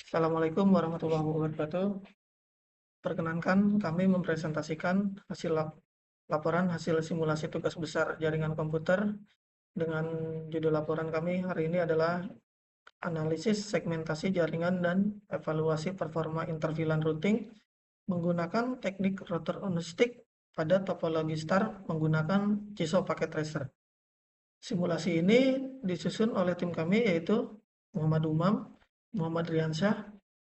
Assalamualaikum warahmatullahi wabarakatuh. Perkenankan kami mempresentasikan laporan hasil simulasi tugas besar jaringan komputer dengan judul laporan kami hari ini adalah analisis segmentasi jaringan dan evaluasi performa interVLAN routing menggunakan teknik router on stick pada topologi star menggunakan CISO packet tracer. Simulasi ini disusun oleh tim kami yaitu Muhammad Umam, Muhammad Riansyah,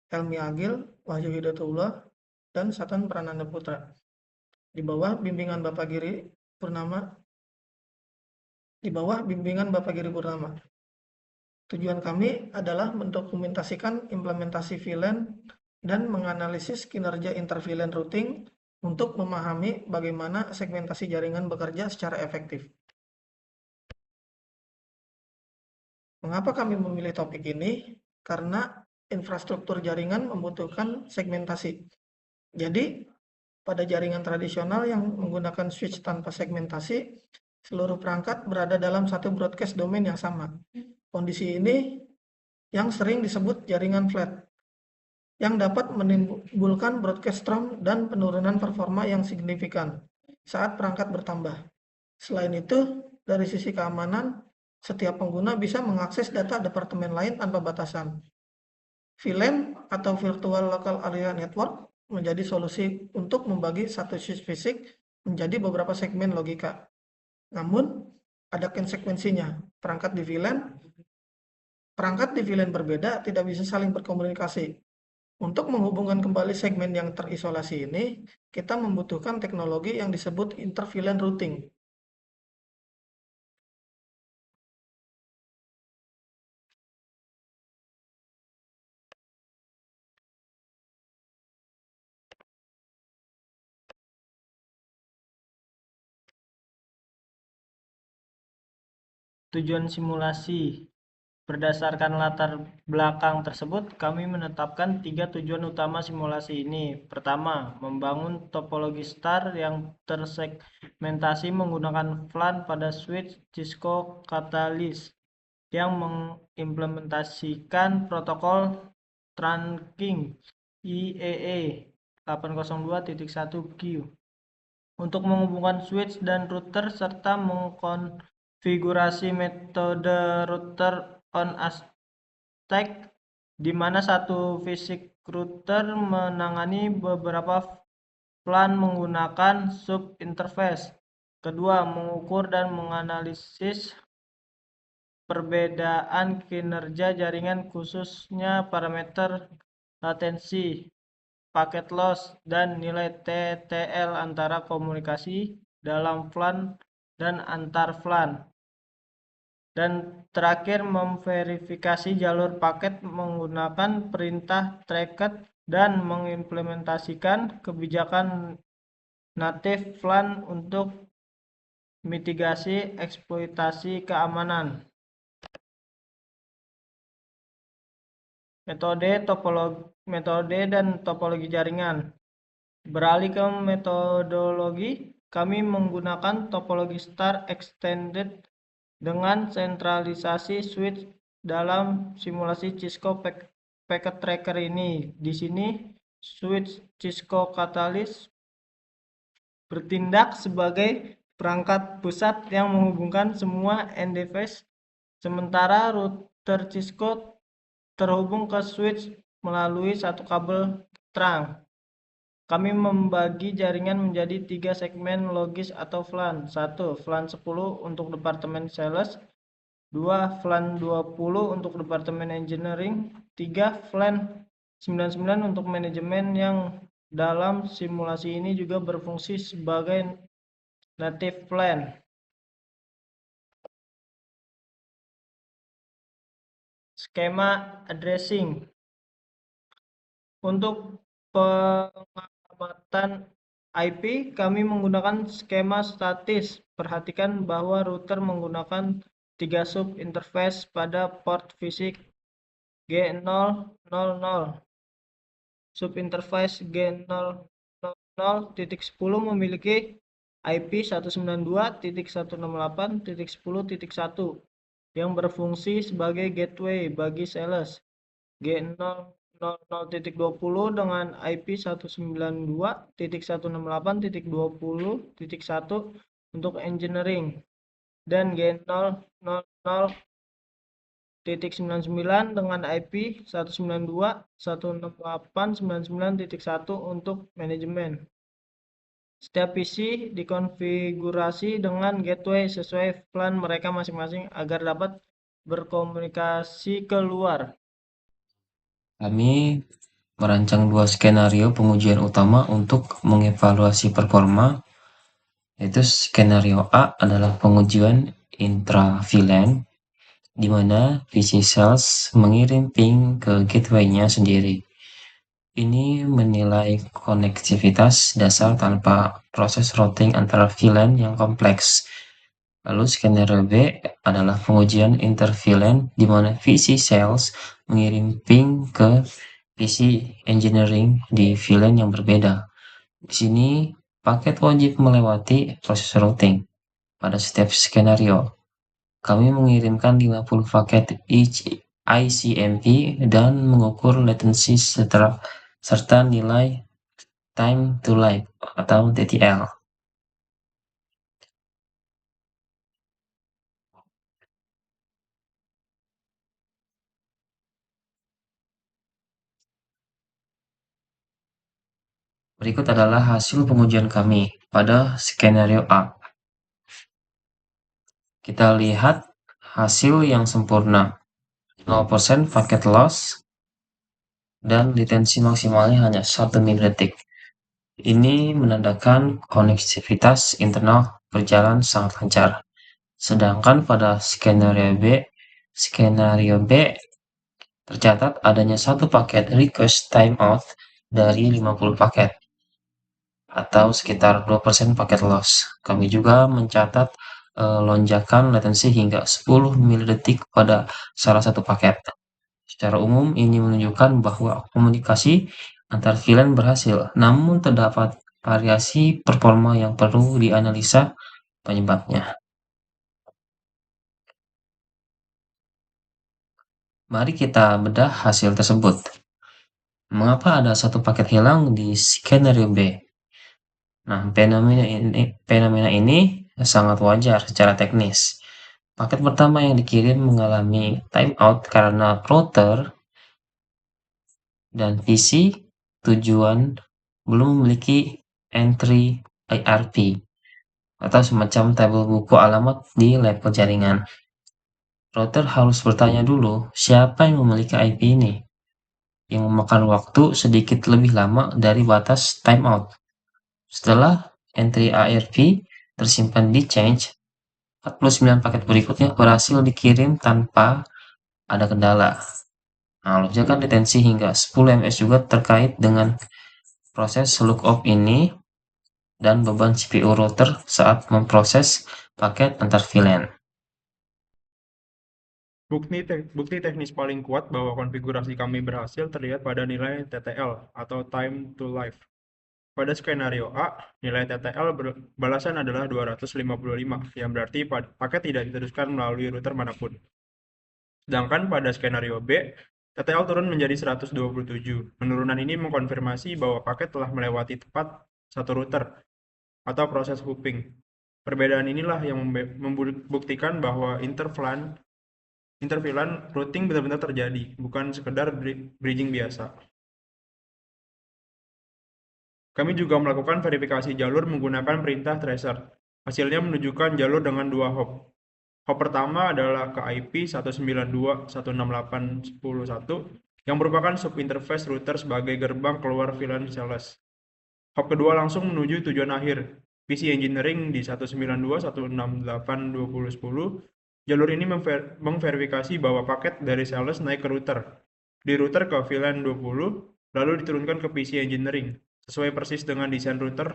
Helmi Agil, Wahyu Hidayatullah, dan Satan Prananda Putra. Di bawah bimbingan Bapak Giri Purnama. Tujuan kami adalah mendokumentasikan implementasi VLAN dan menganalisis kinerja inter-VLAN routing untuk memahami bagaimana segmentasi jaringan bekerja secara efektif. Mengapa kami memilih topik ini? Karena infrastruktur jaringan membutuhkan segmentasi. Jadi, pada jaringan tradisional yang menggunakan switch tanpa segmentasi, seluruh perangkat berada dalam satu broadcast domain yang sama. Kondisi ini yang sering disebut jaringan flat, yang dapat menimbulkan broadcast storm dan penurunan performa yang signifikan saat perangkat bertambah. Selain itu, dari sisi keamanan, setiap pengguna bisa mengakses data departemen lain tanpa batasan. VLAN atau Virtual Local Area Network menjadi solusi untuk membagi satu switch fisik menjadi beberapa segmen logika. Namun, ada konsekuensinya. Perangkat di VLAN berbeda tidak bisa saling berkomunikasi. Untuk menghubungkan kembali segmen yang terisolasi ini, kita membutuhkan teknologi yang disebut inter-VLAN routing. Tujuan simulasi. Berdasarkan latar belakang tersebut, kami menetapkan 3 tujuan utama simulasi ini. Pertama, membangun topologi star yang tersegmentasi menggunakan VLAN pada switch Cisco Catalyst yang mengimplementasikan protokol trunking IEE 802.1q untuk menghubungkan switch dan router serta mengkonfigurasi metode router on a stack di mana satu fisik router menangani beberapa VLAN menggunakan sub-interface. Kedua, mengukur dan menganalisis perbedaan kinerja jaringan khususnya parameter latensi, packet loss, dan nilai TTL antara komunikasi dalam VLAN dan antar VLAN. Dan terakhir, memverifikasi jalur paket menggunakan perintah tracket dan mengimplementasikan kebijakan natif VLAN untuk mitigasi eksploitasi keamanan. Metode dan topologi jaringan. Beralih ke metodologi, kami menggunakan topologi star extended dengan sentralisasi switch dalam simulasi Cisco Packet Tracker ini. Di sini, switch Cisco Catalyst bertindak sebagai perangkat pusat yang menghubungkan semua end device, sementara router Cisco terhubung ke switch melalui satu kabel trunk. Kami membagi jaringan menjadi 3 segmen logis atau VLAN. 1. VLAN 10 untuk Departemen Sales. 2. VLAN 20 untuk Departemen Engineering. 3. VLAN 99 untuk manajemen yang dalam simulasi ini juga berfungsi sebagai native VLAN. Skema addressing. Untuk pengamatan IP, kami menggunakan skema statis. Perhatikan bahwa router menggunakan 3 sub interface pada port fisik G000. Sub interface G000.10 memiliki IP 192.168.10.1 yang berfungsi sebagai gateway bagi sales. G000 00.20 dengan IP 192.168.20.1 untuk engineering dan G000.99 dengan IP 192.168.99.1 untuk manajemen. Setiap PC dikonfigurasi dengan gateway sesuai plan mereka masing-masing agar dapat berkomunikasi keluar. Kami merancang dua skenario pengujian utama untuk mengevaluasi performa, yaitu skenario A adalah pengujian intra-VLAN, di mana PC Sales mengirim ping ke gateway-nya sendiri. Ini menilai konektivitas dasar tanpa proses routing antara VLAN yang kompleks. Lalu skenario B adalah pengujian inter-VLAN di mana PC Sales mengirim ping ke PC Engineering di VLAN yang berbeda. Di sini, paket wajib melewati proses routing. Pada setiap skenario, kami mengirimkan 50 paket ICMP dan mengukur latency serta nilai time to live atau TTL. Berikut adalah hasil pengujian kami pada skenario A. Kita lihat hasil yang sempurna. 0% paket loss dan latensi maksimalnya hanya 1 milidetik. Ini menandakan konektivitas internal berjalan sangat lancar. Sedangkan pada skenario B tercatat adanya satu paket request timeout dari 50 paket, atau sekitar 2% paket loss. Kami juga mencatat lonjakan latensi hingga 10 milidetik pada salah satu paket. Secara umum, ini menunjukkan bahwa komunikasi antar VLAN berhasil, namun terdapat variasi performa yang perlu dianalisa penyebabnya. Mari kita bedah hasil tersebut. Mengapa ada satu paket hilang di skenario B? Nah, fenomena ini sangat wajar secara teknis. Paket pertama yang dikirim mengalami timeout karena router dan PC tujuan belum memiliki entry IRP atau semacam tabel buku alamat di level jaringan. Router harus bertanya dulu, siapa yang memiliki IP ini? Yang memakan waktu sedikit lebih lama dari batas timeout. Setelah entry IRP tersimpan di change, 49 paket berikutnya berhasil dikirim tanpa ada kendala. Nah, lonjakan detensi hingga 10 ms juga terkait dengan proses lookup ini dan beban CPU router saat memproses paket antar VLAN. Bukti teknis paling kuat bahwa konfigurasi kami berhasil terlihat pada nilai TTL atau time to live. Pada skenario A, nilai TTL balasan adalah 255, yang berarti paket tidak diteruskan melalui router manapun. Sedangkan pada skenario B, TTL turun menjadi 127. Penurunan ini mengkonfirmasi bahwa paket telah melewati tepat satu router atau proses hooping. Perbedaan inilah yang membuktikan bahwa interVLAN routing benar-benar terjadi, bukan sekedar bridging biasa. Kami juga melakukan verifikasi jalur menggunakan perintah tracer. Hasilnya menunjukkan jalur dengan dua hop. Hop pertama adalah ke IP 192.168.10.1 yang merupakan subinterface router sebagai gerbang keluar VLAN sales. Hop kedua langsung menuju tujuan akhir, PC Engineering di 192.168.20.10. Jalur ini memverifikasi bahwa paket dari sales naik ke router, di router ke VLAN 20, lalu diturunkan ke PC Engineering, sesuai persis dengan desain router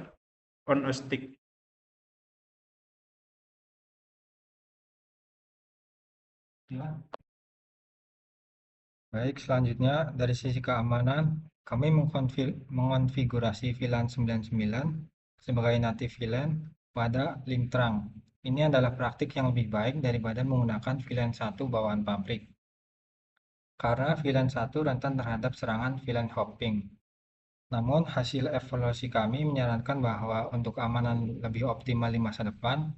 on a stick. Baik, selanjutnya dari sisi keamanan, kami mengonfigurasi VLAN 99 sebagai native VLAN pada link terang. Ini adalah praktik yang lebih baik daripada menggunakan VLAN 1 bawaan pabrik. karena VLAN 1 rentan terhadap serangan VLAN hopping. Namun, hasil evaluasi kami menyarankan bahwa untuk keamanan lebih optimal di masa depan,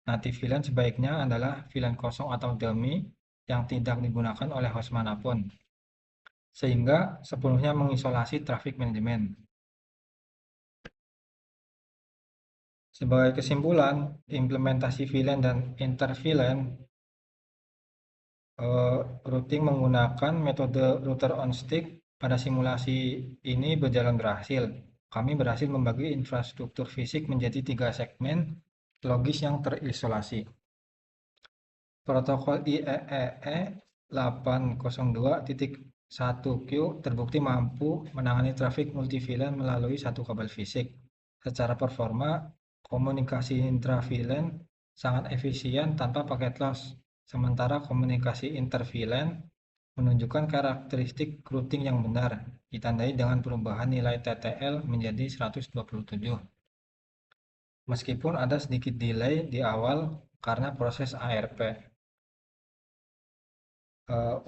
native VLAN sebaiknya adalah VLAN kosong atau dummy yang tidak digunakan oleh host manapun, sehingga sepenuhnya mengisolasi traffic manajemen. Sebagai kesimpulan, implementasi VLAN dan inter-VLAN routing menggunakan metode router on stick pada simulasi ini berjalan berhasil. Kami berhasil membagi infrastruktur fisik menjadi 3 segmen logis yang terisolasi. Protokol IEEE 802.1q terbukti mampu menangani trafik multi-VLAN melalui satu kabel fisik. Secara performa, komunikasi intra-VLAN sangat efisien tanpa paket loss, sementara komunikasi inter-VLAN menunjukkan karakteristik routing yang benar, ditandai dengan perubahan nilai TTL menjadi 127. Meskipun ada sedikit delay di awal karena proses ARP.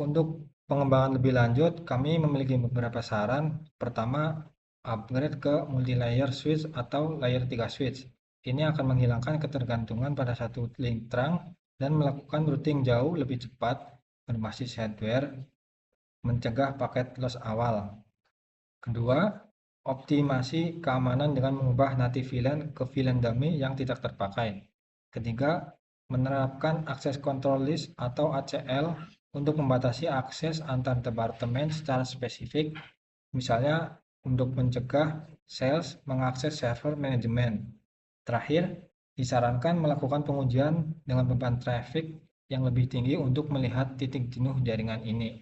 Untuk pengembangan lebih lanjut, kami memiliki beberapa saran. Pertama, upgrade ke multi-layer switch atau layer 3 switch. Ini akan menghilangkan ketergantungan pada satu link trunk dan melakukan routing jauh lebih cepat berbasis hardware, mencegah paket loss awal. Kedua, optimasi keamanan dengan mengubah native VLAN ke VLAN dummy yang tidak terpakai. Ketiga, menerapkan access control list atau ACL untuk membatasi akses antar departemen secara spesifik, misalnya untuk mencegah sales mengakses server manajemen. Terakhir, disarankan melakukan pengujian dengan beban traffic yang lebih tinggi untuk melihat titik jenuh jaringan ini.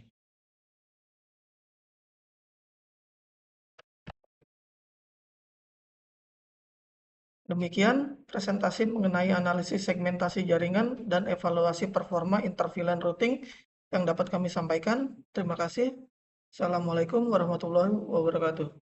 Demikian presentasi mengenai analisis segmentasi jaringan dan evaluasi performa inter-VLAN routing yang dapat kami sampaikan. Terima kasih. Assalamualaikum warahmatullahi wabarakatuh.